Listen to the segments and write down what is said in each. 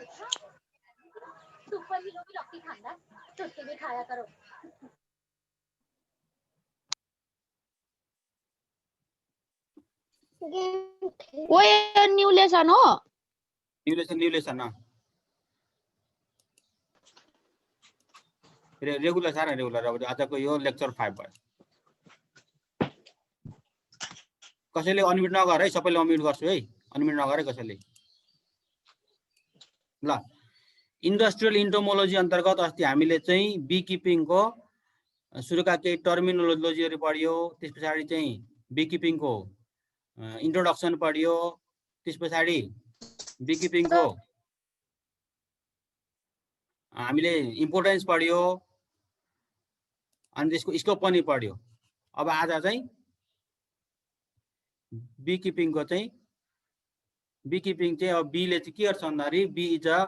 Super hero भी Rocky खांदा चुटकी भी खाया करो वो न्यू लेसन हो न्यू लेसन रेगुलर छ रेगुलर अब आजको यो लेक्चर 5 भयो कसैले अनम्युट नगर है सबैले अनम्युट गर्छु है अनम्युट नगरे कसैले ल इन्डस्ट्रियल इन्टोमोलोजी अन्तर्गत अस्ति हामीले चाहिँ बी किपिङ को सुरुका केही टर्मिनोलोजीहरु पढ्यो त्यसपछि चाहिँ बी किपिङ को इन्ट्रोडक्सन पढ्यो त्यसपछि बी किपिङ को हामीले इम्पोर्टेन्स पढ्यो अनि त्यसको स्कोप पनि पढ्यो अब आज चाहिँ बी किपिङ को चाहिँ बी किपिङ चाहिँ अब बी ले चाहिँ के गर्छ भन्दाखेरि बी इज अ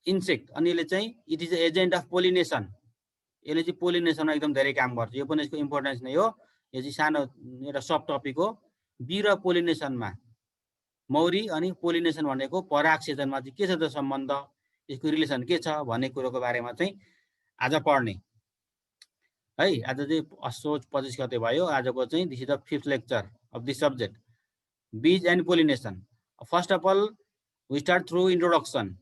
इन्सेक्ट अनि यसले चाहिँ it is a agent of pollination यसले चाहिँ पोलिनेसनमा एकदम धेरै काम गर्छ यो पनि यसको इम्पोर्टेन्स नै हो यो चाहिँ सानो एउटा सब टपिक हो बी र पोलिनेसनमा मौरी अनि पोलिनेसन भनेको परागसेचनमा चाहिँ के छ त सम्बन्ध यसको रिलेसन के छ भन्ने कुरोको बारेमा चाहिँ आज पढ्ने है आज चाहिँ असोज 25 गते भयो आजको चाहिँ this is the 5th lecture of this subject bees and pollination first of all we start through introduction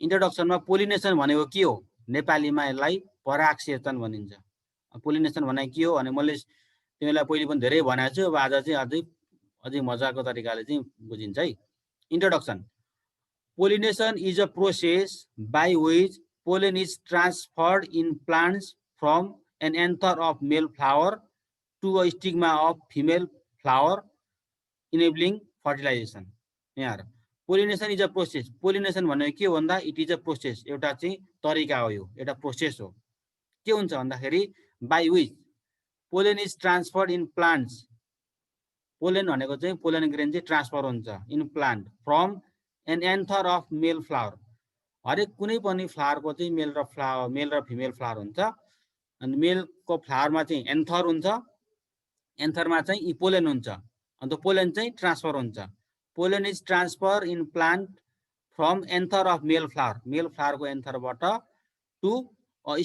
इन्ट्रोडक्सनमा पोलिनेसन भनेको के हो नेपालीमा यसलाई परागसेचन भनिन्छ पोलिनेसन भनेको के हो भने मैले तिमीलाई पहिले पनि धेरै भनेको छु अब आज चाहिँ अझै मजाको तरिकाले चाहिँ बुझिन्छ है introduction pollination is a process by which pollen is transferred in plants from an anther of male flower to a stigma of female flower enabling fertilization यहाँ pollination is a process pollination भनेको के हो भन्दा it is a process एउटा चाहिँ तरिका हो यो एउटा प्रोसेस हो के हुन्छ भन्दाखेरि by which pollen is transferred in plants pollen भनेको चाहिँ पोलन ग्रेन चाहिँ ट्रान्सफर हुन्छ in plant from an anther of male flower हरेक कुनै पनि फ्लावरको चाहिँ मेल र फिमेल फ्लावर हुन्छ अनि मेलको फ्लावरमा चाहिँ एन्थर हुन्छ एन्थरमा चाहिँ इ पोलन हुन्छ अन्त पोलन चाहिँ ट्रान्सफर हुन्छ pollen is transfer in plant from anther of male फ्लावरको एन्थरबाट टु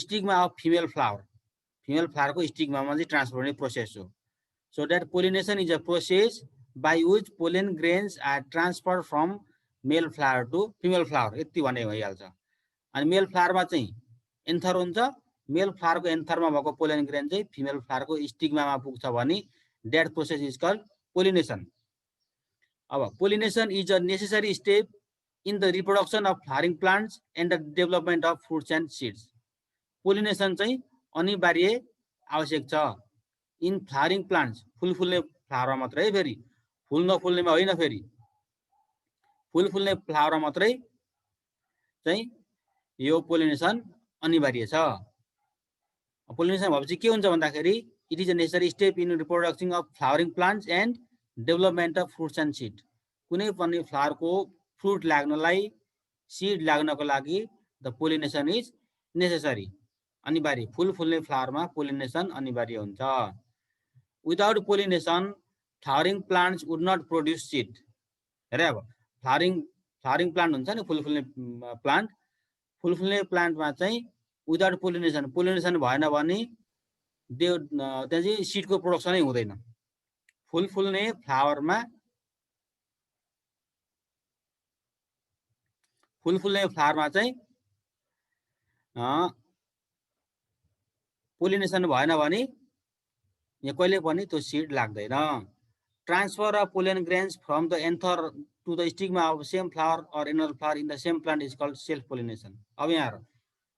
स्टिग्मा अफ फिमेल फ्लावरको स्टिग्मामा चाहिँ ट्रान्सफर हुने प्रोसेस हो so that pollination is a process by which pollen grains are transfer from male flower to female flower यति भने भइहाल्छ अनि मेल फ्लावरमा चाहिँ एन्थर हुन्छ मेल फ्लावरको एन्थरमा भएको पोलन ग्रेन चाहिँ फिमेल फ्लावरको स्टिग्मामा पुग्छ भने that process is called pollination अब pollination is a necessary step in the reproduction of flowering plants and the development of fruits and seeds pollination चाहिँ अनिवार्य आवश्यक छ इन फ्लावरिङ प्लान्ट्स फुल फुल्ने फ्लावरमा मात्रै है फेरि फुल नफुल्नेमा होइन फेरि फुल फुल्ने फ्लावरमा मात्रै चाहिँ यो पोलिनेसन अनिवार्य छ पोलिनेसन भएपछि के हुन्छ भन्दाखेरि it is a necessary step in reproduction of flowering plants and development of fruits and seed कुनै पनि फ्लावरको फ्रुट लाग्नलाई सीड लाग्नको लागि द पोलिनेसन इज नेसेसरी अनिवार्य फुल फुल्ने फ्लावरमा पोलिनेसन अनिवार्य हुन्छ without pollination flowering plants would not produce seed हेरे अब flowering plant हुन्छ नि फुल फुल्ने प्लान्टमा चाहिँ विदाउट पोलिनेसन भएन भने त्यहाँ चाहिँ सीडको प्रोडक्सनै हुँदैन फुल फुल्ने फ्लावरमा चाहिँ पोलिनेसन भएन भने यहाँ कहिले पनि त्यो सीड लाग्दैन transfer of pollen grains from the anther to the stigma of same flower or another flower in the same plant is called self pollination अब यहाँ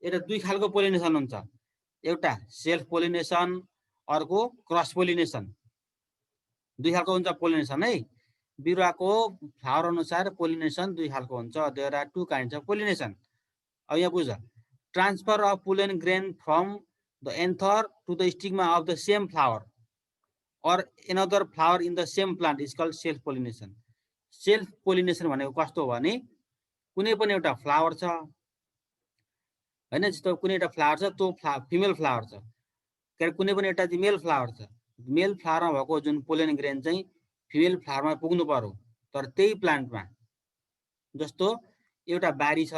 एउटा दुई खालको पोलिनेसन हुन्छ एउटा सेल्फ पोलिनेसन अर्को क्रस पोलिनेसन दुई खालको हुन्छ पोलिनेसन है बिरुवाको फ्लावर अनुसार पोलिनेसन दुई खालको हुन्छ there are two kinds of pollination अब यहाँ बुझ transfer of pollen grain from the anther to the stigma of the same flower or another flower in the same plant is called self pollination self pollination भनेको कस्तो हो भने कुनै पनि एउटा फ्लावर छ हैन जस्तो कुनै एउटा फ्लावर छ त्यो फिमेल फ्लावर छ के कुनै पनि एउटा चाहिँ मेल फ्लावर छ मेल फ्लावरमा भएको जुन पोलन ग्रेन चाहिँ फिमेल फ्लावरमा पुग्नु पर्यो तर त्यही प्लान्टमा जस्तो एउटा बारी छ,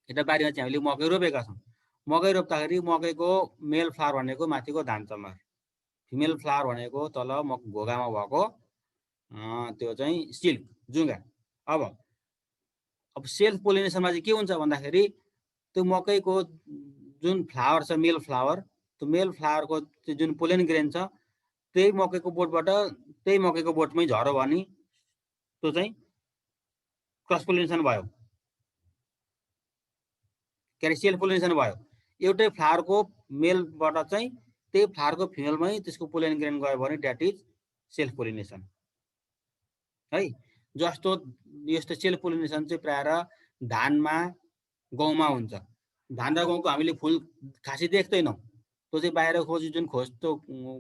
एउटा बारीमा चाहिँ हामीले मकै रोपेका छौँ। मकै रोप्दाखेरि मकैको मेल फ्लावर भनेको माथिको धान चम्मार, फिमेल फ्लावर भनेको तल घोगामा भएको त्यो चाहिँ सिल्क जुङ्गा। अब सेल्फ पोलिनेसनमा चाहिँ के हुन्छ भन्दाखेरि त्यो मकैको जुन फ्लावर छ मेल फ्लावर, त्यो मेल फ्लावरको जुन पोलेन ग्रेन छ त्यही मकैको बोटबाट त्यही मकैको बोटमै झर्यो भने त्यो चाहिँ क्रस पोलिनेसन भयो, के अरे सेल्फ पोलिनेसन भयो। एउटै फ्लावरको मेलबाट चाहिँ त्यही फ्लावरको फिमेलमै त्यसको पोलेन ग्रेन गयो भने द्याट इज सेल्फ पोलिनेसन है। जस्तो यस्तो सेल्फ पोलिनेसन चाहिँ प्राय धानमा गहुँमा हुन्छ। धान र गहुँको हामीले फुल खासै देख्दैनौँ, त्यो चाहिँ बाहिर खोजी जुन खोज्दो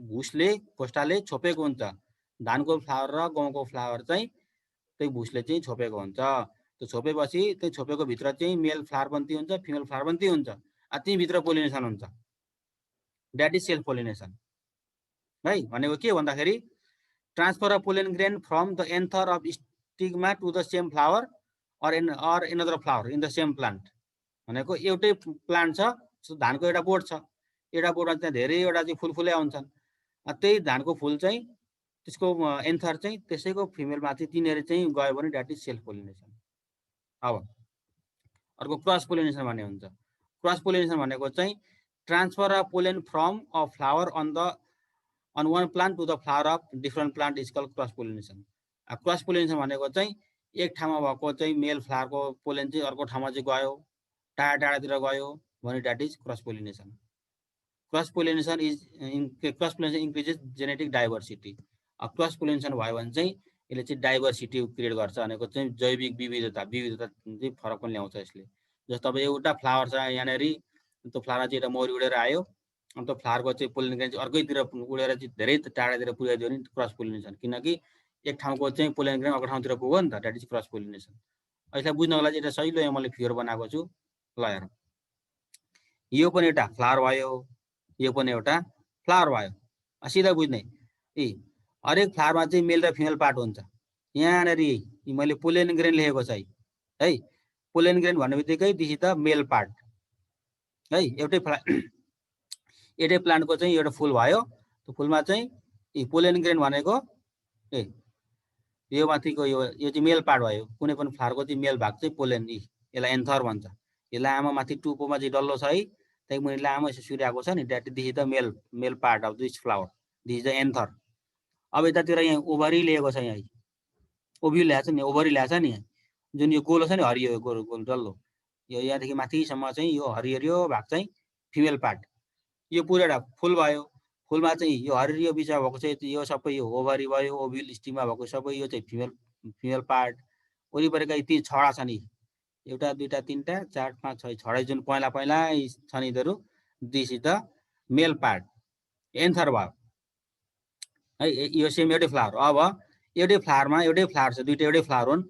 भुसले खोस्टाले छोपेको हुन्छ। धानको फ्लावर र गहुँको फ्लावर चाहिँ त्यही भुसले चाहिँ छोपेको हुन्छ। त्यो छोपेपछि त्यही छोपेको भित्र चाहिँ मेल फ्लावर बन्ती हुन्छ, फिमेल फ्लावर बन्ती हुन्छ, त्यही भित्र पोलिनेसन हुन्छ, द्याट इज सेल्फ पोलिनेसन है। भनेको के भन्दाखेरि transfer of pollen grain from the anther of stigma to the same flower or another flower in the same plant. भनेको एउटै प्लान्ट छ, धानको एउटा बोट छ, एउटा बोटमा चाहिँ धेरैवटा चाहिँ फुलफुलै आउँछन्, त्यही धानको फुल चाहिँ त्यसको एन्थर चाहिँ त्यसैको फिमेलमाथि तिनीहरू चाहिँ गयो भने द्याट इज सेल्फ पोलिनेसन। अब अर्को क्रस पोलिनेसन भन्ने हुन्छ। क्रस पोलिनेसन भनेको चाहिँ transfer of pollen from a flower on one plant to the flower of different plant is called cross pollination. Cross pollination भनेको चाहिँ एक ठाउँमा भएको चाहिँ मेल फ्लावरको पोलेन चाहिँ अर्को ठाउँमा चाहिँ गयो, टाढा टाढातिर गयो भने that is cross pollination. Cross pollination increases genetic diversity. Cross pollination भयो भने चाहिँ यसले चाहिँ डाइभर्सिटी क्रिएट गर्छ, भनेको चाहिँ जैविक विविधता चाहिँ फरक पनि ल्याउँछ यसले। जस्तो अब एउटा फ्लावर छ यहाँनिर, त्यो फ्लावर चाहिँ एउटा मौरी उडेर आयो, अनि त्यो फ्लावरको चाहिँ पोलिन ग्रेन चाहिँ अर्कैतिर उडेर चाहिँ धेरै टाढातिर पुर्याइदियो भने क्रस पोलिनेसन, किनकि एक ठाउँको चाहिँ पोलिन ग्रेन अर्को ठाउँतिर पुग्यो नि त, द्याट इज क्रस पोलिनेसन। यसलाई बुझ्नको लागि एउटा सहिलो यहाँ मैले फिगर बनाएको छु, ल हेर, यो पनि एउटा फ्लावर भयो, यो पनि एउटा फ्लावर भयो। सिधा बुझ्ने हरेक फ्लावरमा चाहिँ मेल र फिमेल पार्ट हुन्छ। यहाँनिर मैले पोलेन ग्रेन लेखेको छ है, पोलेन ग्रेन भन्ने बित्तिकै this is the male part है। एउटै प्लान्टको चाहिँ एउटा फुल भयो, त्यो फुलमा चाहिँ पोलेन ग्रेन भनेको यो माथिको यो चाहिँ मेल पार्ट भयो। कुनै पनि फ्लावरको चाहिँ मेल भाग चाहिँ पोलेन, यसलाई एन्थर भन्छ। यसलाई आमा माथि टुपोमा चाहिँ डल्लो छ है, त्यही मुनि लामो यसो सुरिआएको छ नि, that this is the male part of this flower, this is the anther. अब यतातिर यहाँ ओभरी लिएको छ, यहाँ ओभ्युल ल्याएको छ नि, ओभरी ल्याएको छ नि, जुन यो गोलो छ नि हरियो गोल गोल डल्लो, यो यहाँदेखि माथिसम्म चाहिँ यो हरियो भाग चाहिँ फिमेल पार्ट। यो पुरै एउटा फुल भयो, फुलमा चाहिँ यो हरियो बिचमा भएको चाहिँ यो सबै यो ओभरी भयो, ओभ्युल स्टिगमा भएको सबै यो चाहिँ फिमेल पार्ट। वरिपरिका ती छडा छ नि, एउटा दुईटा तिनटा चार पाँच छ छडा जुन पहिला छ नि यिनीहरू, this is the male part, anther भयो है। यो सेम एउटै फ्लावर। अब एउटै फ्लावरमा एउटै फ्लावर छ, दुईटा एउटै फ्लावर हुन्।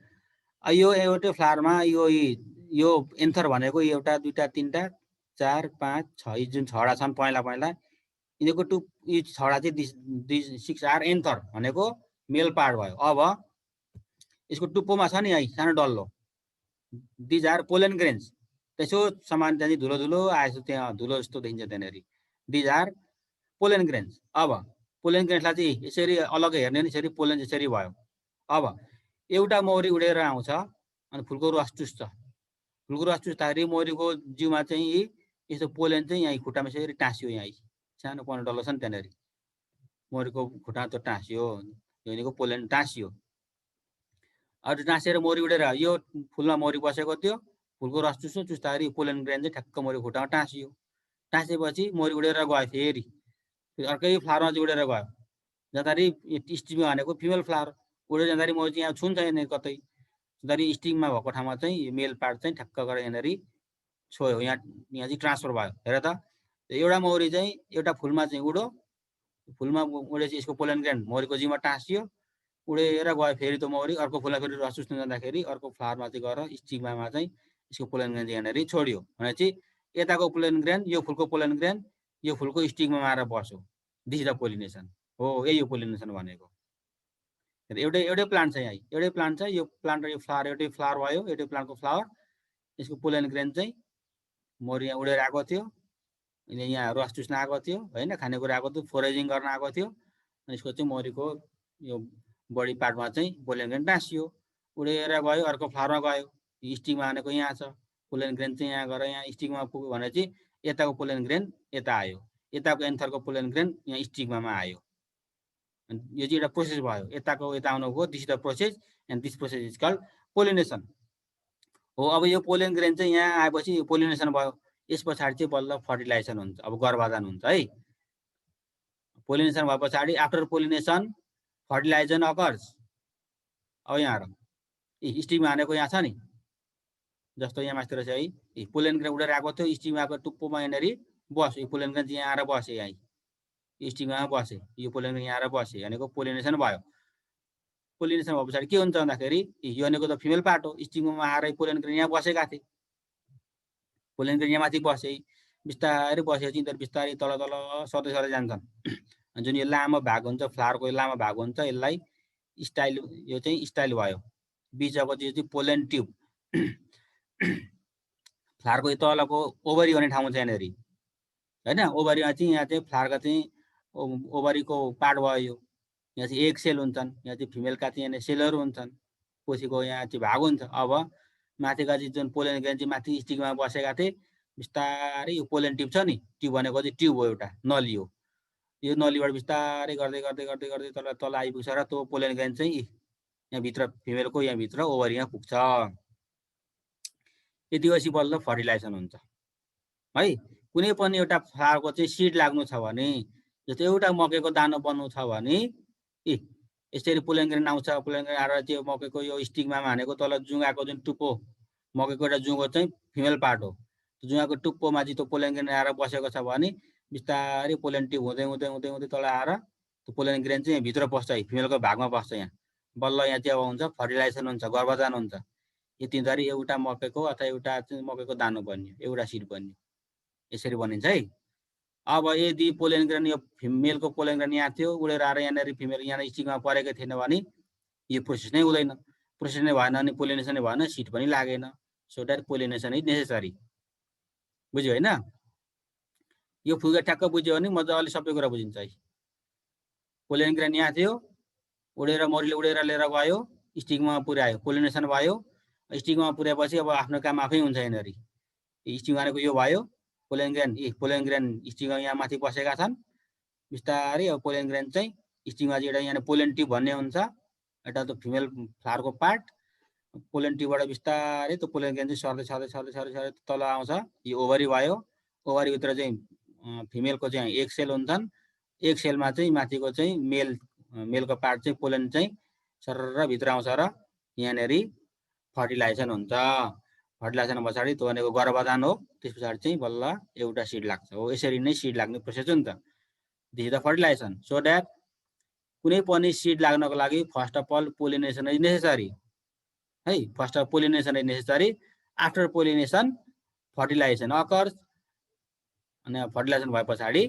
यो एउटै फ्लावरमा यो एन्थर भनेको एउटा दुईटा तिनटा चार पाँच छ जुन छडा छन् पहिला यिनीहरूको यी छडा चाहिँ 6 आर एन्थर भनेको मेल पार्ट भयो। अब यसको टुप्पोमा छ नि है सानो डल्लो, दिज आर पोलेन ग्रेन्स। त्यसो समान चाहिँ धुलो धुलो आएछ, त्यहाँ धुलो जस्तो देखिन्छ त्यहाँनिर, दिज आर पोलेन ग्रेन्स। अब पोलेन ग्रेन्सलाई चाहिँ यसरी अलग्गै हेर्ने नि, यसरी पोलेन यसरी भयो। अब एउटा मौरी उडेर आउँछ अनि फुलको रस चुस्छ, फुलको रस चुस्दाखेरि मौरीको जिउमा चाहिँ यस्तो पोलेन चाहिँ यहाँ खुट्टामा यसरी टाँसियो, यहाँ सानो पनो डल्लो छ नि त्यहाँनिर, मौरीको खुट्टा त्यो टाँसियो, यो पोलेन टाँसियो। अब टाँसेर मौरी उडेर यो फुलमा मौरी बसेको थियो, फुलको रस चुस्दाखेरि पोलेन ग्रेन चाहिँ ठ्याक्क मौरी खुट्टामा टाँसियो। टाँसेपछि मौरी उडेर गयो, फेरि अर्कै फ्लावरमा चाहिँ उडेर गयो, जाँदाखेरि स्टिगमा भनेको फिमेल फ्लावर उडेर जाँदाखेरि मौरी चाहिँ यहाँ छुन्छ यहाँनिर कतै, जाँदाखेरि स्टिगमा भएको ठाउँमा चाहिँ मेल पार्ट चाहिँ ठ्याक्क गरेर यहाँनिर छोयो, यहाँ चाहिँ ट्रान्सफर भयो। हेर त, एउटा मौरी चाहिँ एउटा फुलमा चाहिँ उडो, फुलमा उडेपछि यसको पोलेन ग्रेन मौरीको जिउमा टाँसियो, उडेर गयो, फेरि त्यो मौरी अर्को फुलमा फेरि रस चुस्न जाँदाखेरि अर्को फ्लावरमा चाहिँ गएर स्टिगमा चाहिँ यसको पोलेन ग्रेन चाहिँ यहाँनिर छोड्यो भनेपछि यताको पोलेन ग्रेन यो फुलको पोलेन ग्रेन यो फुलको स्टिगमा आएर बस्यो, दिस इज द पोलिनेसन हो, यही हो पोलिनेसन भनेको। एउटै एउटै प्लान्ट छ यहाँ, एउटै प्लान्ट छ, यो प्लान्ट र यो फ्लावर एउटै फ्लावर भयो, एउटै प्लान्टको फ्लावर। यसको पोलन ग्रेन चाहिँ मौरी यहाँ उडेर आएको थियो, यहाँ रस चुस्न आएको थियो होइन, खानेकुरा आएको थियो, फोरेजिङ गर्न आएको थियो। अनि यसको चाहिँ मौरीको यो बडी पार्टमा चाहिँ पोलन ग्रेन टाँसियो, उडेर गयो, अर्को फ्लावरमा गयो। स्टिकमा भनेको यहाँ छ, पोलन ग्रेन चाहिँ यहाँ गएर यहाँ स्टिकमा पुग्यो भनेपछि यताको पोलन ग्रेन यता आयो, यताको एन्थरको पोलन ग्रेन यहाँ स्टिगमा आयो। यो चाहिँ एउटा प्रोसेस भयो, यताको यता आउनुको, this is the process and this process is called pollination हो। अब यो पोलन ग्रेन चाहिँ यहाँ आएपछि यो पोलिनेसन भयो, यस पछाडि चाहिँ बल्ल फर्टिलाइजेसन हुन्छ, अब गर्भाधान हुन्छ है। पोलिनेसन भए पछाडि आफ्टर पोलिनेसन फर्टिलाइजेसन अकर्स। अब यहाँ स्टिगमा हानेको यहाँ छ नि, जस्तो यहाँ मास्तिर छ है, पोलन ग्रेन उडेर आएको थियो, स्टिगमाको टुप्पोमा यहाँनिर बस्यो, यो पोलन ग्रेन चाहिँ यहाँ आएर बस्यो, यहाँ स्टिगमा बसे, यो पोलन ग्रेन यहाँ आएर बस्यो भनेको पोलिनेसन भयो। पोलिनेसन भए पछाडि के हुन्छ भन्दाखेरि यो भनेको त फिमेल पार्ट हो, स्टिगमा आएर पोलन ग्रेन यहाँ बसेका थिए, पोलन ग्रेन यहाँ माथि बसे, बिस्तारै बसेपछि यिनीहरू बिस्तारै तल तल सर्दै सर्दै जान्छन्। जुन यो लामो भाग हुन्छ, फ्लावरको लामो भाग हुन्छ, यसलाई स्टाइल, यो चाहिँ स्टाइल भयो। बिचको त्यो चाहिँ पोलन ट्युब, फ्लावरको तलको ओभरी भन्ने ठाउँ छ यहाँनिर होइन, ओभरीमा चाहिँ यहाँ चाहिँ फ्लावरका चाहिँ ओभरीको पार्ट भयो, यहाँ चाहिँ एक सेल हुन्छन्, यहाँ चाहिँ फिमेलका चाहिँ यहाँ सेलहरू हुन्छन्, कोसीको यहाँ चाहिँ भाग हुन्छ। अब माथिका चाहिँ जुन पोलन ग्रेन चाहिँ माथि स्टिकमा बसेका थिए, बिस्तारै यो पोलन ट्युब छ नि, ट्युब भनेको चाहिँ ट्युब हो, एउटा नली हो, यो नलीबाट बिस्तारै गर्दै गर्दै गर्दै गर्दै तल तल आइपुग्छ र त्यो पोलन ग्रेन चाहिँ यहाँभित्र फिमेलको यहाँभित्र ओभरीमा पुग्छ। यति पछि बल्ल फर्टिलाइजेसन हुन्छ है। कुनै पनि एउटा फ्लावरको चाहिँ सिड लाग्नु छ भने, जस्तो एउटा मकैको दानो बन्नु छ भने यसरी पोलन ग्रेन आउँछ, पोलन ग्रेन आएर त्यो मकैको यो स्टिगमा हानेको तल जुङ्गाको जुन टुप्पो, मकैको एउटा जुङ्गो चाहिँ फिमेल पार्ट हो, त्यो जुङ्गाको टुप्पोमा चाहिँ त्यो पोलन ग्रेन आएर बसेको छ भने बिस्तारै पोलन ट्युब हुँदै हुँदै हुँदै हुँदै तल आएर त्यो पोलन ग्रेन चाहिँ भित्र बस्छ है, फिमेलको भागमा बस्छ यहाँ, बल्ल यहाँ चाहिँ अब हुन्छ फर्टिलाइजेसन हुन्छ, गर्भाधान हुन्छ। यतिखेरि एउटा मकैको अथवा एउटा चाहिँ मकैको दानो बन्यो, एउटा सिड बन्यो, यसरी बनिन्छ है। अब यदि पोलन ग्रेन यो फिमेलको पोलन ग्रेन यहाँ थियो, उडेर आएर यहाँनिर फिमेल यहाँ स्टिगमा परेको थिएन भने यो प्रोसेस नै हुँदैन, प्रोसेस नै भएन अनि पोलिनेसन नै भएन, सिड पनि लागेन। So that pollination is necessary, बुझ्यो होइन। यो फुगा ठ्याक्क बुझ्यो भने मजाले सबै कुरा बुझिन्छ है। पोलन ग्रेन यहाँ थियो, उडेर मौरीले उडेर लिएर गयो, स्टिगमा पुर्यायो, पोलिनेसन भयो, स्टिगमा पुर्याएपछि अब आफ्नो काम आफै हुन्छ। यहाँनिर स्टिग भनेको यो भयो, पोलन ग्रेन स्टिगमा यहाँ माथि बसेका छन्, बिस्तारै अब पोलन ग्रेन चाहिँ स्टिगमा चाहिँ एउटा यहाँ पोलन ट्युब भन्ने हुन्छ, एउटा त फिमेल फ्लावरको पार्ट, पोलन ट्युबबाट बिस्तारै त्यो पोलन ग्रेन चाहिँ सर्दै सर्दै सर्दै सर्दै सर्दै तल आउँछ, यो ओभरी भयो, ओभरीभित्र चाहिँ फिमेलको चाहिँ एक सेल हुन्छन्, एक सेलमा चाहिँ माथिको चाहिँ मेलको पार्ट चाहिँ पोलन चाहिँ सरर भित्र आउँछ र यहाँनिर फर्टिलाइजेसन हुन्छ। फर्टिलाइजेसन पछाडि त्यो भनेको गर्भाधान हो, त्यस पछाडि चाहिँ बल्ल एउटा सिड लाग्छ हो। यसरी नै सिड लाग्ने प्रोसेस हो नि त, this is the fertilization. So that कुनै पनि सिड लाग्नको लागि first of all pollination is necessary है, first of pollination is necessary, after pollination fertilization occurs, अनि फर्टिलाइजेसन भए पछाडि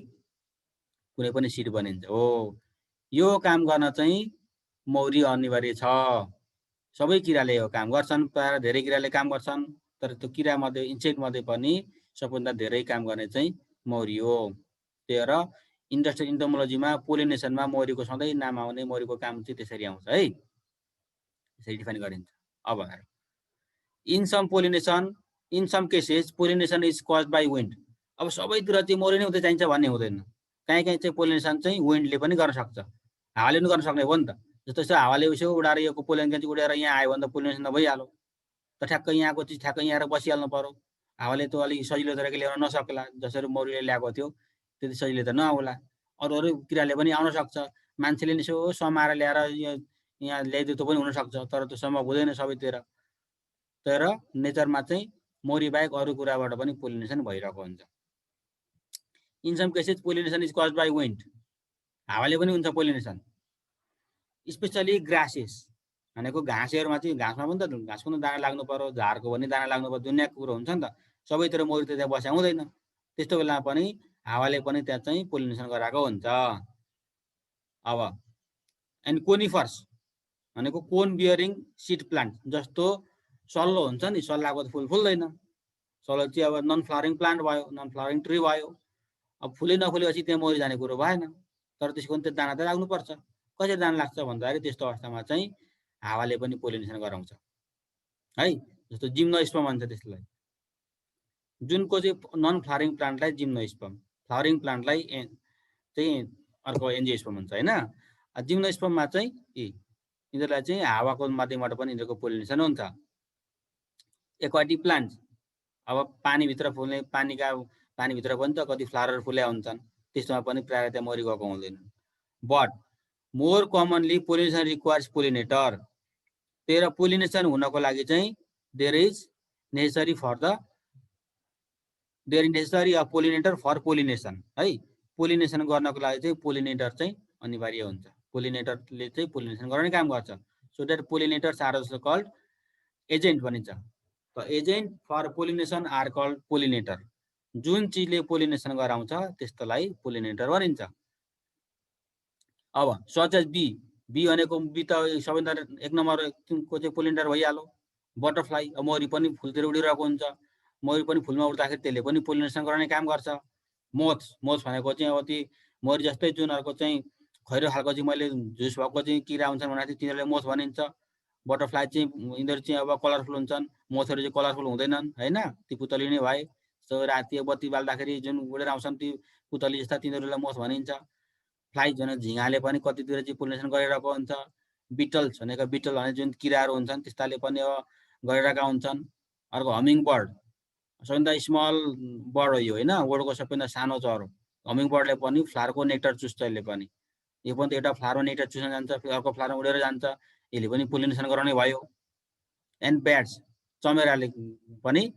कुनै पनि सिड बनिन्छ हो। यो काम गर्न चाहिँ मौरी अनिवार्य छ, सबै किराले यो काम गर्छन्, प्रायः धेरै किराले काम गर्छन्, तर त्यो किरा मध्ये इन्सेक्ट मध्ये पनि सबभन्दा धेरै काम गर्ने चाहिँ मौरी हो। त्यही भएर इन्डस्ट्रियल इन्टोमोलोजीमा पोलिनेसनमा मौरीको सधैँ नाम आउने, मौरीको काम चाहिँ त्यसरी आउँछ है, त्यसरी डिफाइन गरिन्छ। अब in some pollination, in some cases pollination is caused by wind. अब सबैतिर चाहिँ मौरी नै हुँदै चाहिन्छ भन्ने हुँदैन, कहीँ कहीँ चाहिँ पोलिनेसन चाहिँ विन्डले पनि गर्न सक्छ, हावाले पनि गर्न सक्ने हो नि त। जस्तो हावाले उसो उडाएर यो पोलन ग्रेन चाहिँ उडेर यहाँ आयो भने त पोलिनेसन त भइहाल्यो, त ठ्याक्क यहाँको चिज ठ्याक्क यहाँ आएर बसिहाल्नु पर्यो, हावाले त अलिक सजिलो तरिकाले ल्याउन नसक्ला, जसरी मौरीले ल्याएको थियो त्यति सजिलो त नआउला। अरू अरू किराले पनि आउन सक्छ, मान्छेले यसो समाएर ल्याएर यहाँ ल्याइदियो पनि हुनसक्छ, तर त्यो सम्भव हुँदैन सबैतिर। तर नेचरमा चाहिँ मौरी बाहेक अरू कुराबाट पनि पोलिनेसन भइरहेको हुन्छ। In some cases pollination is caused by wind, हावाले पनि हुन्छ पोलिनेसन, स्पेसली ग्रासेस भनेको घाँसहरूमा चाहिँ, घाँसमा पनि त घाँसको पनि दाना लाग्नु पर्यो, झारको पनि दाना लाग्नु पर्यो, दुनियाँको कुरो हुन्छ नि त, सबैतिर मौरी त त्यहाँ बस्या हुँदैन। त्यस्तो बेलामा पनि हावाले पनि त्यहाँ चाहिँ पोलिनेसन गराएको हुन्छ। अब एन्ड कोनिफर्स, भनेको कोन बियरिङ सिड प्लान्ट जस्तो सल्लो हुन्छ नि, सल्लाको त फुल फुल्दैन, सल्लो चाहिँ अब नन फ्लावरिङ प्लान्ट भयो, नन फ्लावरिङ ट्री भयो। अब फुलै नफुलेपछि त्यहाँ मरिजाने कुरो भएन, तर त्यसको पनि दाना त लाग्नुपर्छ। कसरी दाना लाग्छ भन्दाखेरि त्यस्तो अवस्थामा चाहिँ हावाले पनि पोलिनेसन गराउँछ है। जस्तो जिम्नोस्पर्म भन्छ त्यसलाई, जुनको चाहिँ नन फ्लावरिङ प्लान्टलाई जिम्नोस्पर्म, फ्लावरिङ प्लान्टलाई चाहिँ अर्को एन्जियोस्पर्म भन्छ होइन। जिम्नोस्पर्ममा चाहिँ यिनीहरूलाई चाहिँ हावाको माध्यमबाट पनि यिनीहरूको पोलिनेसन हुन्छ। एक्वाटिक प्लान्ट अब पानीभित्र फुल्ने, पानीभित्र पनि त कति फ्लावर फुल्या हुन्छन्, त्यस्तोमा पनि प्रायः त्यहाँ मरिगएको हुँदैन। But more commonly pollination requires pollinator. तर पोलिनेसन हुनको लागि चाहिँ there is necessary a pollinator for pollination है। पोलिनेसन गर्नको लागि चाहिँ पोलिनेटर चाहिँ अनिवार्य हुन्छ। पोलिनेटरले चाहिँ पोलिनेसन गर्ने काम गर्छ। So that pollinators are also called agent भनिन्छ। त agent for pollination are called pollinator. जुन चिजले पोलिनेसन गराउँछ त्यस्तोलाई पोलिनेटर भनिन्छ। अब सच एज बी, बी भनेको बी त सबैभन्दा एक नम्बरको चाहिँ पोलिनेटर भइहाल्यो। बटरफ्लाई, अब मौरी पनि फुलतिर उडिरहेको हुन्छ, मौरी पनि फुलमा उड्दाखेरि त्यसले पनि पोलिनेसन गराउने काम गर्छ। मोथ भनेको चाहिँ अब ती मौरी जस्तै जुन अर्को चाहिँ खैरो खालको चाहिँ मैले झुस भएको चाहिँ किरा हुन्छन् भन्दाखेरि तिनीहरूले मोथ भनिन्छ। बटरफ्लाई चाहिँ यिनीहरू चाहिँ अब कलरफुल हुन्छन्, मोथहरू चाहिँ कलरफुल हुँदैनन् होइन, ती पुतली नै भए। सो राति बत्ती बाल्दाखेरि जुन उडेर आउँछन् ती पुतली जस्ता, तिनीहरूलाई मोथ भनिन्छ। फ्लाइ जुन झिँगाले पनि कतितिर चाहिँ पोलिनेसन गरिरहेको हुन्छ। बिटल्स भनेको बिटल भने जुन किराहरू हुन्छन् त्यस्ताले पनि अब गरिरहेका हुन्छन्। अर्को हमिङ बर्ड, सबैभन्दा स्मल बर्ड हो यो होइन, वर्ल्डको सबैभन्दा सानो चरो। हमिङ बर्डले पनि फ्लावरको नेक्टर चुस्छ, यसले पनि यो पनि त एउटा फ्लावरमा नेक्टर चुस्न जान्छ, अर्को फ्लावरमा उडेर जान्छ, यसले पनि पोलिनेसन गराउने भयो। एन्ड ब्याट्स, चमेराले पनि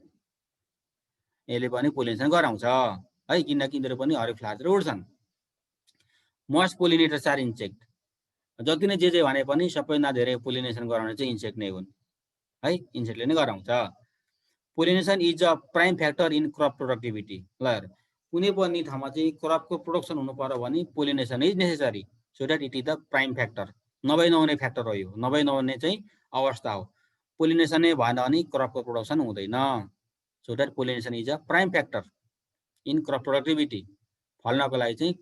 यसले पनि पोलिनेसन गराउँछ है, किनकि यिनीहरू पनि हरेक फ्लावरतिर उड्छन्। Most pollinators are insect. जति नै जे भने पनि सबैभन्दा धेरै पोलिनेसन गराउने चाहिँ इन्सेक्ट नै हुन् है, इन्सेक्टले नै गराउँछ। Pollination is a prime factor in crop productivity. ल कुनै पनि ठाउँमा चाहिँ क्रपको प्रोडक्सन हुनु पर्यो भने pollination is necessary, so that it is the prime factor. नभई नहुने फ्याक्टर हो यो, नभई नहुने चाहिँ अवस्था हो। पोलिनेसन नै भएन भने क्रपको प्रोडक्सन हुँदैन। So that pollination is a prime factor in crop productivity. फल्नको लागि चाहिँ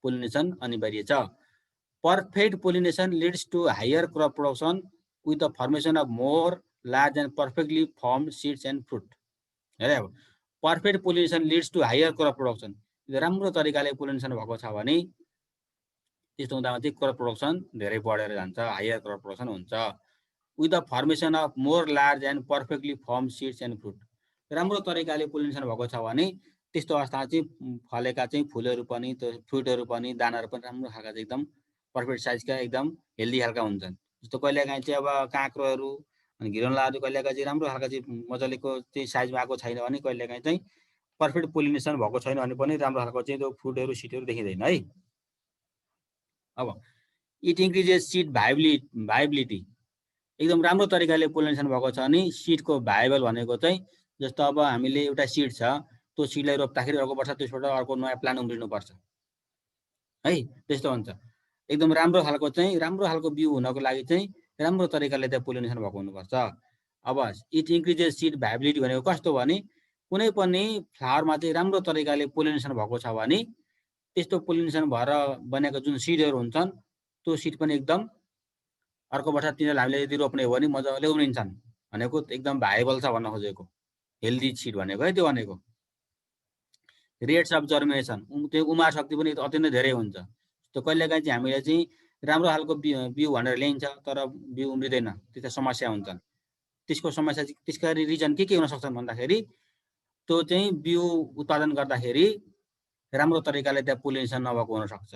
पोलिनेसन अनिवार्य छ। Perfect pollination leads to higher crop production with the formation of more large and perfectly form seeds and fruit. हेरे अब perfect pollination leads to higher crop production, राम्रो तरिकाले pollination भएको छ भने त्यस्तो हुँदामा चाहिँ क्रप प्रोडक्सन धेरै बढेर जान्छ, हायर क्रप प्रोडक्सन हुन्छ। With the formation of more large and perfectly form seeds and fruit, राम्रो तरिकाले पोलिनेसन भएको छ भने त्यस्तो अवस्थामा चाहिँ फलेका चाहिँ फुलहरू पनि, त्यो फ्रुटहरू पनि, दानाहरू पनि राम्रो खालका चाहिँ एकदम पर्फेक्ट साइजका, एकदम हेल्दी खालका हुन्छन्। जस्तो कहिलेकाहीँ चाहिँ अब काँक्रोहरू अनि घिरौँलाहरू कहिलेकाहीँ चाहिँ राम्रो खालका चाहिँ मजालेको चाहिँ साइजमा आएको छैन भने, कहिलेकाहीँ चाहिँ पर्फेक्ट पोलिनेसन भएको छैन भने पनि राम्रो खालको चाहिँ त्यो फ्रुटहरू सिडहरू देखिँदैन है। अब इट इन्क्रिजेस सिड भाइबिलिटी। एकदम राम्रो तरिकाले पोलिनेसन भएको छ भने सिडको भाइबल भनेको चाहिँ, जस्तो अब हामीले एउटा सिड छ, त्यो सिडलाई रोप्दाखेरि अर्को वर्ष त्यसबाट अर्को नयाँ प्लान्ट उम्रिनुपर्छ है, त्यस्तो हुन्छ। एकदम राम्रो खालको चाहिँ राम्रो खालको बिउ हुनको लागि चाहिँ राम्रो तरिकाले त्यहाँ पोलिनेसन भएको हुनुपर्छ। अब इट इन्क्रिजेस सिड भाइबिलिटी भनेको कस्तो भने, कुनै पनि फ्लावरमा चाहिँ राम्रो तरिकाले पोलिनेसन भएको छ भने त्यस्तो पोलिनेसन भएर बनेको जुन सिडहरू हुन्छन् त्यो सिड पनि एकदम अर्को वर्ष तिनीहरूलाई हामीले यदि रोप्ने हो भने मजाले उम्रिन्छन् भनेको एकदम भाइबल छ भन्न खोजेको, हेल्दी सिड भनेको है त्यो भनेको। रेट्स अफ जर्मिनेसन, त्यो उमार शक्ति पनि अति नै धेरै हुन्छ। त्यो कहिलेकाहीँ चाहिँ हामीले चाहिँ राम्रो खालको बिउ भनेर ल्याइन्छ तर बिउ उम्रिँदैन, त्यस्ता समस्या हुन्छन्। त्यसको समस्या चाहिँ त्यसका रिजन के हुन सक्छन् भन्दाखेरि त्यो चाहिँ बिउ उत्पादन गर्दाखेरि राम्रो तरिकाले त्यहाँ पोलिनेसन नभएको हुनसक्छ।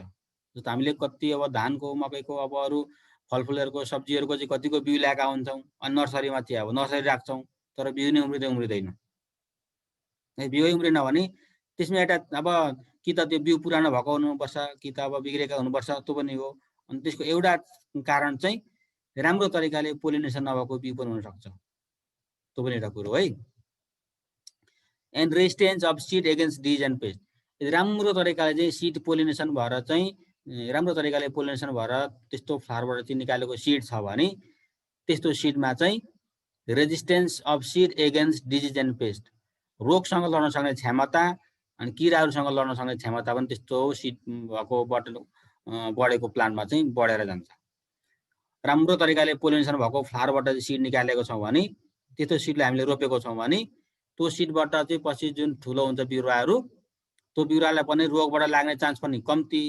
जस्तो हामीले कति अब धानको, मकैको, अब अरू फलफुलहरूको, सब्जीहरूको चाहिँ कतिको बिउ ल्याएका हुन्छौँ अनि नर्सरीमा चाहिँ अब नर्सरी राख्छौँ तर बिउ नै उम्रिँदैन। बिउ उम्रिएन भने त्यसमा एउटा अब कि त त्यो बिउ पुरानो भएको हुनुपर्छ कि त अब बिग्रेका हुनुपर्छ, त्यो पनि हो। अनि त्यसको एउटा कारण चाहिँ राम्रो तरिकाले पोलिनेसन नभएको बिउ पनि हुनसक्छ, त्यो पनि एउटा कुरो है। And resistance of seed against disease and pest, राम्रो तरिकाले चाहिँ सिड पोलिनेसन भएर चाहिँ राम्रो तरिकाले पोलिनेसन भएर त्यस्तो फ्लावरबाट चाहिँ निकालेको सिड छ भने त्यस्तो सिडमा चाहिँ resistance of seed against disease and pest, रोगसँग लड्न सक्ने क्षमता अनि किराहरूसँग लड्न सक्ने क्षमता पनि त्यस्तो सिड भएको बढेको प्लान्टमा चाहिँ बढेर जान्छ। राम्रो तरिकाले पोलिनेसन भएको फ्लावरबाट सिड निकालेको छौँ भने त्यस्तो सिडलाई हामीले रोपेको छौँ भने त्यो सिडबाट चाहिँ पछि जुन ठुलो हुन्छ बिरुवाहरू, त्यो बिरुवालाई पनि रोगबाट लाग्ने चान्स पनि कम्ती,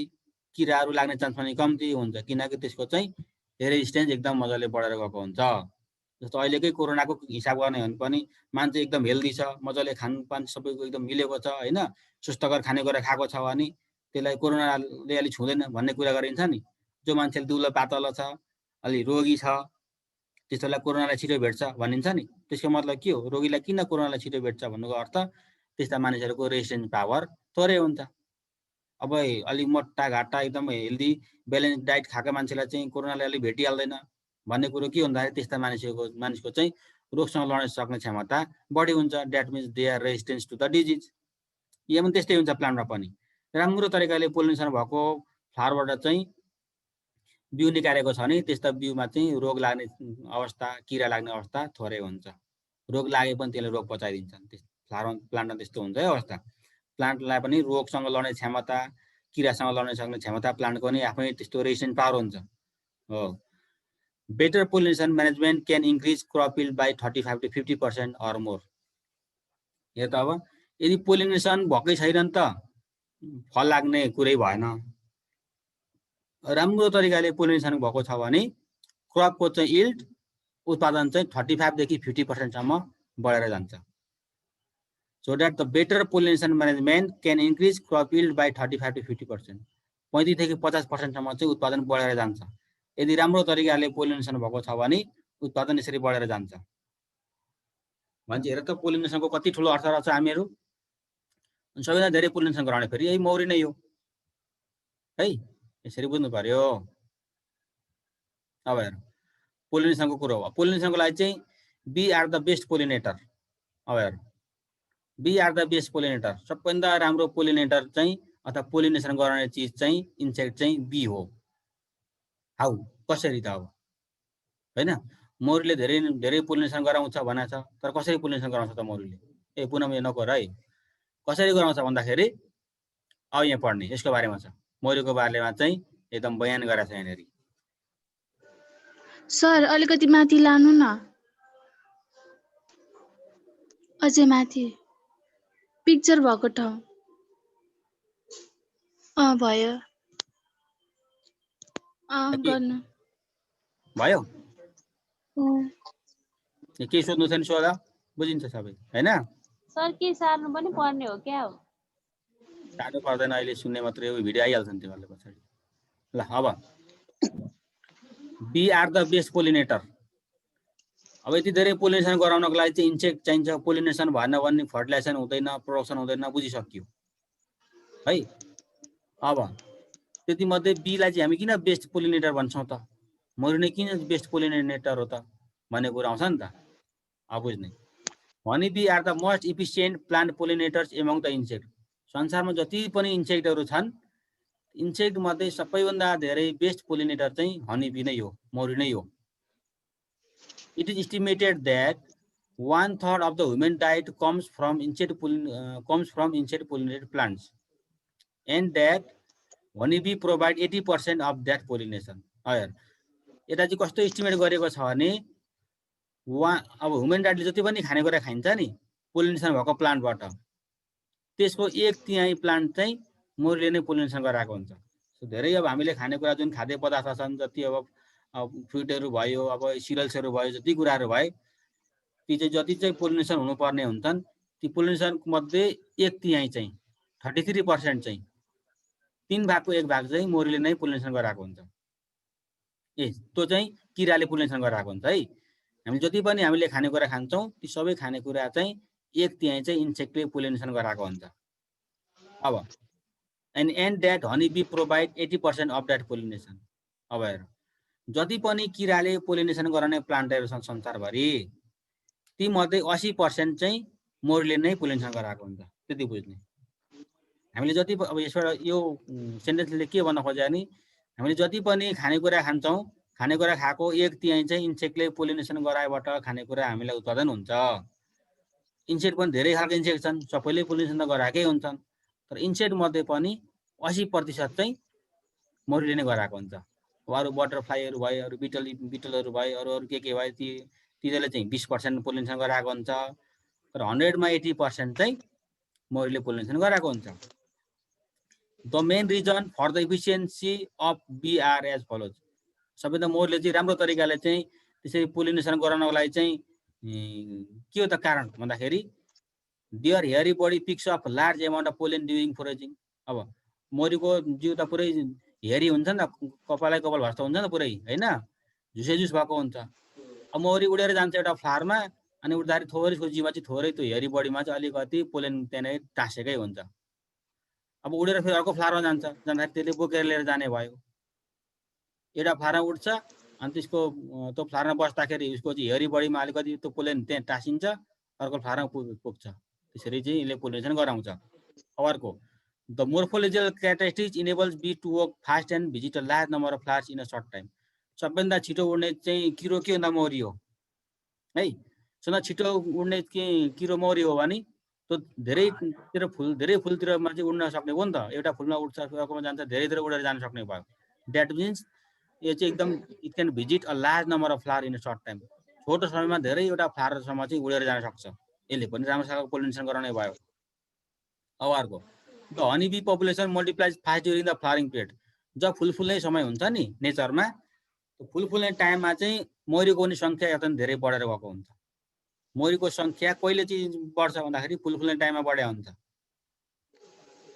किराहरू लाग्ने चान्स पनि कम्ती हुन्छ, किनकि त्यसको चाहिँ रेजिस्टेन्स एकदम मजाले बढेर गएको हुन्छ। जस्तो अहिलेकै कोरोनाको हिसाब गर्ने हो भने पनि मान्छे एकदम हेल्दी छ, मजाले खानपान सबैको एकदम मिलेको छ होइन, स्वस्थकर खानेकुरा खाएको छ भने त्यसलाई कोरोनाले अलि छुँदैन भन्ने कुरा गरिन्छ नि। जो मान्छेले दुलो पातलो छ, अलि रोगी छ, त्यस्तोलाई कोरोनालाई छिटो भेट्छ भनिन्छ नि। त्यसको मतलब के हो? रोगीलाई किन कोरोनालाई छिटो भेट्छ भन्नुको अर्थ त्यस्ता मानिसहरूको रेजिस्टेन्स पावर थोरै हुन्छ। अब अलि मोटा घाटा एकदम हेल्दी ब्यालेन्स डाइट खाएको मान्छेलाई चाहिँ कोरोनाले अलि भेटिहाल्दैन भन्ने कुरो के भन्दाखेरि त्यस्ता मानिसको चाहिँ रोगसँग लड्न सक्ने क्षमता बढी हुन्छ। That means they are resistance to the disease. यो पनि त्यस्तै हुन्छ प्लान्टमा पनि। राम्रो तरिकाले पोलिनेसन भएको फ्लावरबाट चाहिँ बिउ निकालेको छ भने त्यस्ता बिउमा चाहिँ रोग लाग्ने अवस्था, किरा लाग्ने अवस्था थोरै हुन्छ। रोग लागे पनि त्यसले रोग पचाइदिन्छन्। फ्लावर प्लान्टमा त्यस्तो हुन्छ है अवस्था। प्लान्टलाई पनि रोगसँग लड्ने क्षमता, किरासँग लड्न सक्ने क्षमता प्लान्टको नि आफै त्यस्तो रेजिस्टेन्स पावर हुन्छ। हो, better pollination management can increase crop yield by 35 to 50% or more. यो त अब यदि पोलिनेसन भएकै छैन त फल लाग्ने कुरै भएन। राम्रो तरिकाले पोलिनेसन भएको छ भने क्रपको चाहिँ यिल्ड उत्पादन चाहिँ 35 देखि 50% सम्म बढेर जान्छ। So that the better pollination management can increase crop yield by 35 to 50%. 35 देखि 50% सम्म चाहिँ उत्पादन बढेर जान्छ। यदि राम्रो तरिकाले पोलिनेसन भएको छ भने उत्पादन यसरी बढेर जान्छ। भन्छ हेर त पोलिनेसनको कति ठुलो अर्थ रहेछ हामीहरू। सबैभन्दा धेरै पोलिनेसन गराउने फेरि यही मौरी नै हो है, यसरी बुझ्नु पर्यो। अब हेर पोलिनेसनको कुरो हो। पोलिनेसनको लागि चाहिँ bee are the best pollinator. अब हेर bee are the best pollinator, सबभन्दा राम्रो पोलिनेटर चाहिँ अथवा पोलिनेसन गराउने चिज चाहिँ इन्सेक्ट चाहिँ बी हो। हाउ, कसरी त अब हैन? मौरीले धेरै धेरै पोलिनेसन गराउँछ भनेछ, तर कसरी पोलिनेसन गराउँछ त मौरीले? ए पुनम यो नकोर है। कसरी गराउँछ भन्दाखेरि अब यहाँ पढ्ने यसको बारेमा छ। मौरीको बारेमा चाहिँ एकदम बयान गरेछ यहाँनेरि। सर अलिकति माथि लानु न, अझै माथि पिक्चर भएको ठाउँ। भयो। गर्नु भयो। के सोध्नु छ नि सोधा, बुझिन्छ सबै हैन? सर के सार्नु पनि पर्ने हो क्या हो? सार्नु पर्दैन, अहिले सुन्ने मात्रै हो, भिडियो आइहाल्छन् तिमीहरूले पछाडि। ल अब bee are the best pollinator. अब यति धेरै पोलिनेसन गराउनको लागि चाहिँ इन्सेक्ट चाहिन्छ। पोलिनेसन भएन भने फर्टिलाइजेसन हुँदैन, प्रोडक्सन हुँदैन, बुझिसक्यो है। अब त्यति मध्ये बीलाई चाहिँ हामी किन बेस्ट पोलिनेटर भन्छौँ त? मौरी नै किन बेस्ट पोलिनेटर हो त भन्ने कुरा आउँछ नि त। अब बुझ्ने honey bee are the most efficient plant pollinators among the insect. संसारमा जति पनि इन्सेक्टहरू छन्, इन्सेक्ट मध्ये सबैभन्दा धेरै बेस्ट पोलिनेटर चाहिँ हनी बी नै हो, मौरी नै हो। It is estimated that 1/3 of the human diet comes from insect pollinated plants, and that honeybee provide 80% of that pollination. यता चाहिँ कस्तो एस्टिमेट गरेको छ भने अब ह्युमन डाइटले जति पनि खानेकुरा खाइन्छ नि पोलिनेसन भएको प्लान्टबाट, त्यसको 1/3 प्लान्ट चाहिँ मौरीले नै पोलिनेसन गराएको हुन्छ। धेरै अब हामीले खानेकुरा जुन खाद्य पदार्थ छन्, जति अब फ्रुटहरू भयो, अब सिरियल्सहरू भयो, जति कुराहरू भए ती चाहिँ जति चाहिँ पोलिनेसन हुनुपर्ने हुन्छन्, ती पोलिनेसन मध्ये 1/3 चाहिँ 33% चाहिँ 3 भागको 1 भाग चाहिँ मौरीले नै पोलिनेसन गराएको हुन्छ। त्यो चाहिँ किराले पोलिनेसन गराएको हुन्छ है। हामी जति पनि हामीले खानेकुरा खान्छौँ ती सबै खानेकुरा चाहिँ 1/3 चाहिँ इन्सेक्टले पोलिनेसन गराएको हुन्छ। अब and that honey bee provide 80% of that pollination. अब हेर जति पनि किराले पोलिनेसन गराउने प्लान्टहरू छन् संसारभरि, ती मध्ये 80% चाहिँ मौरीले नै पोलिनेसन गराएको हुन्छ। त्यति बुझ्ने। हामीले जति अब यसबाट यो सेन्टेन्सले के भन्न खोजे भने हामीले जति पनि खानेकुरा खान्छौँ खानेकुरा खाएको 1/3 चाहिँ इन्सेक्टले पोलिनेसन गराएबाट खानेकुरा हामीलाई उत्पादन हुन्छ। इन्सेक्ट पनि धेरै खालको इन्सेक्ट छन्, सबैले पोलिनेसन त गराएकै हुन्छन्, तर इन्सेक्ट मध्ये पनि 80% चाहिँ मौरीले नै गराएको हुन्छ। अरू बटरफ्लाईहरू भयो, अरू बिटलहरू भयो, अरू के भयो, तिनीहरूले चाहिँ 20% पोलिनेसन गराएको हुन्छ, तर 100 मा 80% चाहिँ मौरीले पोलिनेसन गराएको हुन्छ। The main reason for the efficiency of bee are as follows. सबैभन्दा मौरीले चाहिँ राम्रो तरिकाले चाहिँ त्यसरी पोलिनेसन गराउनको लागि चाहिँ के हो त कारण भन्दाखेरि their hairy body picks of large amount of pollen during foraging. अब मौरीको जिउ त पुरै हेरी हुन्छ नि त, कपालै कपाल भस्तो हुन्छ नि त पुरै, होइन, झुसे झुस भएको हुन्छ। अब मौरी उडेर जान्छ एउटा फ्लावरमा, अनि उड्दाखेरि थोरै जिउमा चाहिँ थोरै त्यो हेरी बडीमा चाहिँ अलिकति पोलेन त्यहाँनिर टाँसेकै हुन्छ। अब उडेर फेरि अर्को फ्लावरमा जाँदाखेरि त्यसले बोकेर लिएर जाने भयो। एउटा फ्लावरमा उड्छ अनि त्यसको त्यो फ्लावरमा बस्दाखेरि उसको चाहिँ हेरी बडीमा अलिकति त्यो पोलेन त्यहाँ टाँसिन्छ, अर्को फ्लावरमा पुग्छ। त्यसरी चाहिँ यसले पोलिनेसन गराउँछ। अर्को the morphological characteristics enables bee to work fast and visit a large number of flowers in a short time. सबभन्दा छिटो उड्ने चाहिँ किरो के भन्दा मौरी हो है। सबभन्दा छिटो उड्ने किरो मौरी हो भने त्यो धेरै फुलतिरमा चाहिँ उड्न सक्ने हो नि त। एउटा फुलमा उड्छ, अर्कोमा जान्छ, धेरैतिर उडेर जान सक्ने भयो। द्याट मिन्स यो चाहिँ एकदम it can visit a large number of flower in a short time. छोटो समयमा धेरैवटा फ्लावरसम्म चाहिँ उडेर जान सक्छ। यसले पनि राम्रोसँग पोलिनेसन गराउने भयो। अब अर्को the honey bee population multiplies fast during the flowering period. जब फुल फुल्ने समय हुन्छ नि नेचरमा, फुल फुल्ने टाइममा चाहिँ मौरीको पनि सङ्ख्या एकदम धेरै बढेर गएको हुन्छ। मौरीको सङ्ख्या कहिले चाहिँ बढ्छ भन्दाखेरि फुल फुल्ने टाइममा बढे हुन्छ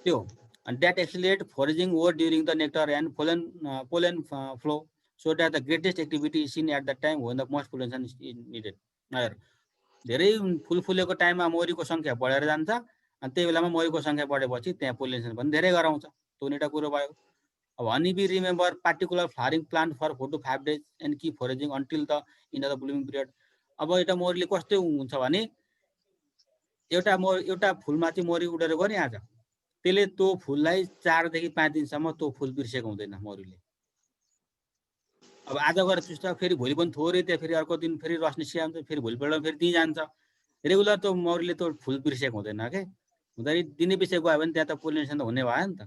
त्यो। and that accelerate foraging over during the nectar and pollen flow, so that the greatest activity is seen at the time when the most pollination is needed. धेरै फुल फुलेको टाइममा मौरीको संख्या बढेर जान्छ अनि त्यही बेलामा मौरीको संख्या बढेपछि त्यहाँ पोलिनेसन पनि धेरै गराउँछ। त्यो एउटा कुरो भयो। अब honey bee remember particular flowering plant for 4 to 5 days and keep foraging until the end of the blooming period. अब एउटा मौरीले कस्तो हुन्छ भने एउटा फुलमा चाहिँ मौरी उडेर गइहाल्छ, त्यसले त्यो फुललाई 4 देखि 5 दिनसम्म त्यो फुल बिर्सेको हुँदैन मौरीले। अब आज गएर चुस्छ, फेरि भोलि पनि थोरै, त्यहाँ फेरि अर्को दिन फेरि रस निस्किन्छ, फेरि भोलिपल्ट फेरि त्यहीँ जान्छ। रेगुलर त्यो मौरीले त्यो फुल बिर्सेको हुँदैन के। हुँदाखेरि दिने पछि गयो भने त्यहाँ त पोलिनेसन त हुने भयो नि त।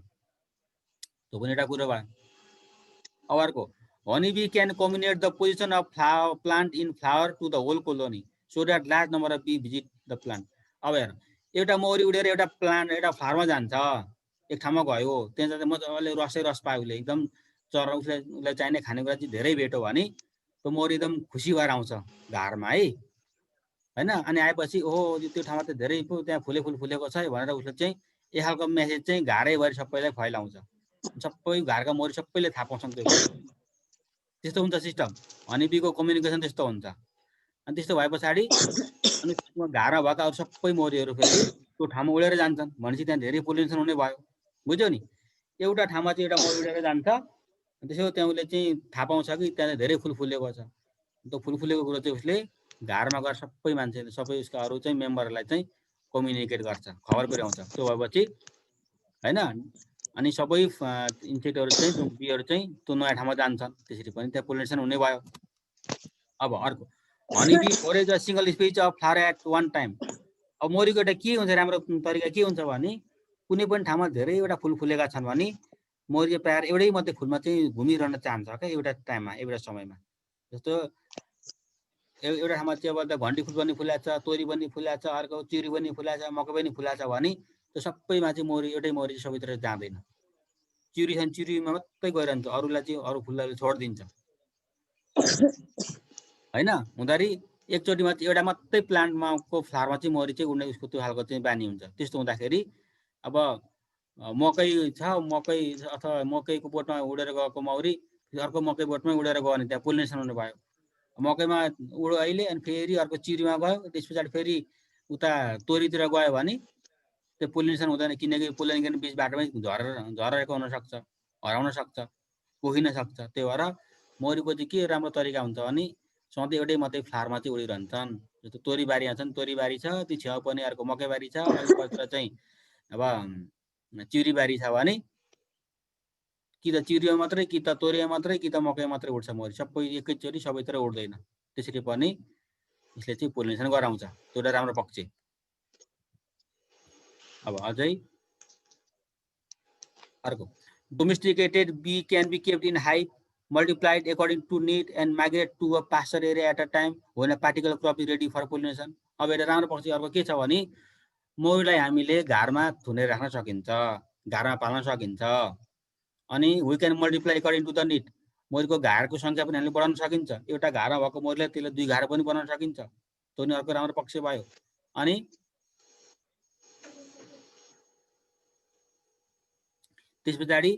त्यो पनि एउटा कुरो भयो। अब अर्को honey bee can communicate the position of plant in flower to the whole colony so that large number of bee visit the plant. अब हेर, एउटा मौरी उडेर एउटा प्लान्ट एउटा फ्लावरमा जान्छ, एक ठाउँमा गयो, त्यहाँ जाँदा मजाले रस पायो, उसले एकदम चरा उसलाई चाहिने खानेकुरा चाहिँ धेरै भेट्यो भने त्यो मौरी एकदम खुसी भएर आउँछ घरमा है, होइन। अनि आएपछि ओहो त्यो ठाउँमा त धेरै त्यहाँ फुलेको छ भनेर उसले चाहिँ एक खालको मेसेज चाहिँ घरैभरि सबैलाई फैलाउँछ। सबै घरका मौरी सबैले थाहा पाउँछन् त्यो। त्यस्तो हुन्छ सिस्टम। हनीबीको कम्युनिकेसन त्यस्तो हुन्छ। अनि त्यस्तो भए पछाडि अनि घरमा भएका अरू सबै मौरीहरू फेरि त्यो ठाउँमा उडेर जान्छन् भनेपछि त्यहाँ धेरै पोलिनेसन हुने भयो। बुझ्यौ नि? एउटा ठाउँमा चाहिँ एउटा मौरी उडेर जान्छ, त्यसो त्यहाँ उसले चाहिँ थाहा पाउँछ कि त्यहाँ धेरै फुल फुलेको छ। त्यो फुल फुलेको कुरो चाहिँ उसले घरमा गएर सबै मान्छे सबै उसका अरू चाहिँ मेम्बरहरूलाई चाहिँ कम्युनिकेट गर्छ, खबर पुर्याउँछ। त्यो भएपछि होइन, अनि सबै इन्सेक्टहरू चाहिँ त्यो बीहरू चाहिँ त्यो नयाँ ठाउँमा जान्छन्, त्यसरी पनि त्यहाँ पोलिनेसन हुने भयो। अब अर्को honey bee forage a single species of flower at one time. अब मौरीको एउटा के हुन्छ राम्रो तरिका के हुन्छ भने कुनै पनि ठाउँमा धेरैवटा फुल फुलेका छन् भने मौरी प्रायः एउटै मात्रै फुलमा चाहिँ घुमिरहन चाहन्छ क्या एउटा टाइममा, एउटा समयमा। जस्तो एउटा ठाउँमा चाहिँ अब घन्टी फुल पनि फुलेको छ, तोरी पनि फुलेको छ, अर्को चिरी पनि फुलेको छ, मकै पनि फुलेको छ भने त्यो सबैमा चाहिँ मौरी एउटै मौरी सबैतिर जाँदैन। चिरीमा मात्रै गइरहन्छ, अरूलाई चाहिँ अरू फुललाई छोडिदिन्छ होइन। हुँदाखेरि एकचोटिमा चाहिँ एउटा मात्रै प्लान्टमा को फ्लावरमा चाहिँ मौरी चाहिँ उड्ने उसको त्यो खालको चाहिँ बानी हुन्छ। त्यस्तो हुँदाखेरि अब मकै छ, मकै अथवा मकैको बोटमा उडेर गएको मौरी अर्को मकै बोटमै उडेर गयो भने त्यहाँ पोलिनेसन हुने भयो। मकैमा उड्यो अहिले अनि फेरि अर्को चिरीमा गयो, त्यस पछाडि फेरि उता तोरीतिर गयो भने त्यो पोलिनेसन हुँदैन, किनकि पोलिनेसन बिच बाटोमै झरेको हुनसक्छ, हराउन सक्छ, कोहिन सक्छ। त्यही भएर मौरीको चाहिँ के राम्रो तरिका हुन्छ भने सधैँ एउटै मात्रै फ्लावरमा चाहिँ उडिरहन्छन्। जस्तो तोरी बारीमा छन्, तोरी बारी छ, त्यो छेउ पनि अर्को मकै बारी छ, अर्कोतिर चाहिँ अब चिउरीबारी छ भने कि त चिउरीमा मात्रै कि त तोरीमा मात्रै कि त मकैमा मात्रै उठ्छ मौरी सबै एकैचोटि सबैतिर उठ्दैन त्यसरी पनि यसले चाहिँ पोलिनेसन गराउँछ त्यो एउटा राम्रो पक्ष अब अझै अर्को domesticated bee can be kept in hive multiplied according to need and migrate to a pasture area at a time when a particular crop is ready for pollination अब एउटा राम्रो पक्ष अर्को के छ भने मौरीलाई हामीले घरमा थुनेर राख्न सकिन्छ घरमा पाल्न सकिन्छ अनि we can multiply according to the need मौरीको घारको संख्या पनि हामीले बढाउन सकिन्छ एउटा घारमा भएको मौरीलाई त्यसले दुई घार पनि बनाउन सकिन्छ त्यो नि अर्को राम्रो पक्ष भयो अनि त्यसपछि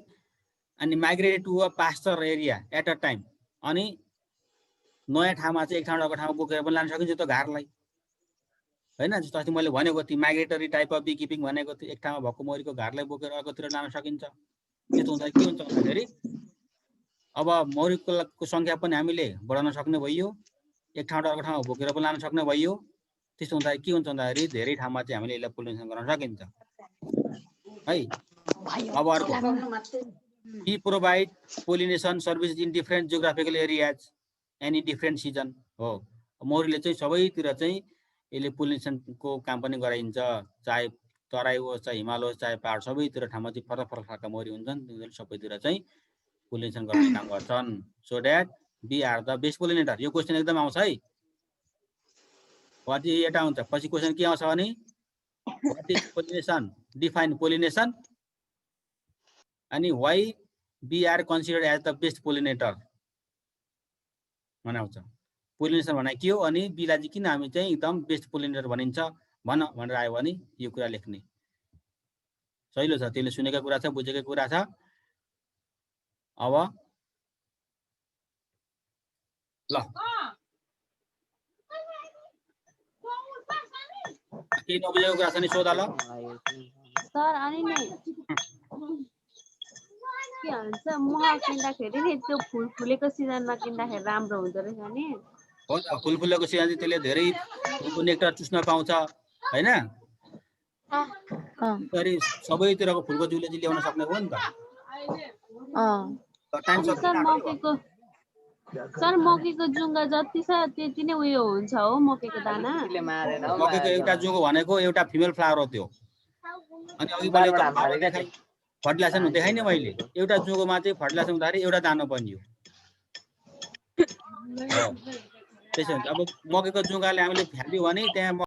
अनि migrate to a pasture area at a time अनि नयाँ ठाउँमा चाहिँ एक ठाउँबाट अर्को ठाउँमा बोकेर पनि लान सकिन्छ त्यो घारलाई हैन जस्तो अस्ति मैले भनेको थिएँ migratory type of beekeeping भनेको थिएँ एक ठाउँमा भएको मौरीको घारलाई बोकेर अर्कोतिर लान सकिन्छ त्यस्तो हुँदा के हुन्छ भन्दाखेरि अब मौरीको संख्या पनि हामीले बढाउन सक्ने भइयो एक ठाउँबाट अर्को ठाउँमा बोकेर पनि लान सक्ने भइयो त्यस्तो हुँदा के हुन्छ भन्दाखेरि धेरै ठाउँमा चाहिँ हामीले यसलाई पोलिनेसन गर्न सकिन्छ है अब अर्को bee provide pollination services in different geographical areas and in different season हो मौरीले चाहिँ सबैतिर चाहिँ यसले पोलिनेसन को काम पनि गराइन्छ चाहे तराई होस् चाहे हिमाल होस् चाहे पहाड सबैतिर ठाउँमा चाहिँ फरक फरक खालका मौरी हुन्छन् तिनीहरूले सबैतिर चाहिँ पोलिनेसन गर्ने काम गर्छन् so that bee are the best pollinator यो क्वेशन एकदम आउँछ है वाट इज एटा हुन्छ पछि क्वेशन के आउँछ भने what is pollination define pollination अनि why bee are considered as the best pollinator भनाउँछ पोलिनेसन भने के हो अनि बीलाई चाहिँ किन हामी चाहिँ एकदम बेस्ट पोलिनेटर भनिन्छ भन भनेर आयो भने यो कुरा लेख्ने सहिलो छ त्यसले सुनेको कुरा छ बुझेको कुरा छ अब ल के नबुझेको कुरा छ नि सोध ल सर अनि नि के भन्छ मह किन्दाखेरि नि त्यो फुल फुलेको सिजनमा किन्दाखेरि राम्रो हुँदो रहेछ नि हो त फुल फुलेको सिजन चाहिँ त्यसले धेरै फुलको नेक्टर चुस्न पाउँछ हैन अनि सबैतिरको फुलको जुले चाहिँ ल्याउन सक्ने हो नि त टाइम सक्छ सर मकैको जुङ्गा जति छ त्यति नै उयो हुन्छ हो मकैको दाना मकैको एउटा जुङ्गो भनेको एउटा फिमेल फ्लावर हो त्यो अनि अघि मैले फर्टिलाइजेसन देखाइ नि मैले एउटा जुङ्गोमा चाहिँ फर्टिलाइजेसन हुँदाखेरि एउटा दाना बनियो त्यसै अब मकैको जुङ्गाले हामीले फ्याल्यो भने त्यहाँ